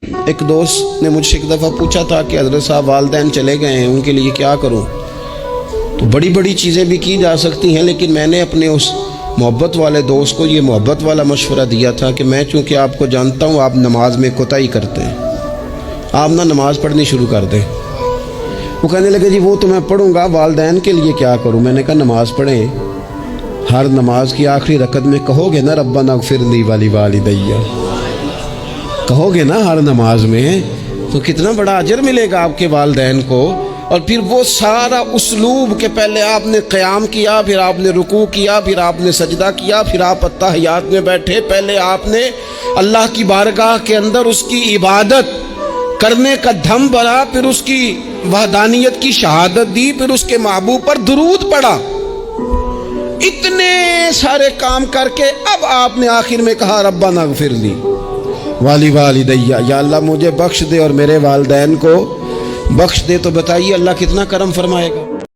ایک دوست نے مجھ سے ایک دفعہ پوچھا تھا کہ حضرت صاحب والدین چلے گئے ہیں، ان کے لیے کیا کروں؟ تو بڑی بڑی چیزیں بھی کی جا سکتی ہیں، لیکن میں نے اپنے اس محبت والے دوست کو یہ محبت والا مشورہ دیا تھا کہ میں چونکہ آپ کو جانتا ہوں آپ نماز میں کوتاہی کرتے ہیں، آپ نہ نماز پڑھنی شروع کر دیں۔ وہ کہنے لگے جی وہ تو میں پڑھوں گا، والدین کے لیے کیا کروں؟ میں نے کہا نماز پڑھیں، ہر نماز کی آخری رکعت میں کہو گے نا ربنا اغفر لی ولیوالدیّ، کہو گے نا ہر نماز میں، تو کتنا بڑا اجر ملے گا آپ کے والدین کو۔ اور پھر وہ سارا اسلوب کہ پہلے آپ نے قیام کیا، پھر آپ نے رکوع کیا، پھر آپ نے سجدہ کیا، پھر آپ اتحیات میں بیٹھے، پہلے آپ نے اللہ کی بارگاہ کے اندر اس کی عبادت کرنے کا دھم بھرا، پھر اس کی وحدانیت کی شہادت دی، پھر اس کے محبوب پر درود پڑھا، اتنے سارے کام کر کے اب آپ نے آخر میں کہا ربنا اغفر لی ولیوالدیّ، یا اللہ مجھے بخش دے اور میرے والدین کو بخش دے۔ تو بتائیے اللہ کتنا کرم فرمائے گا۔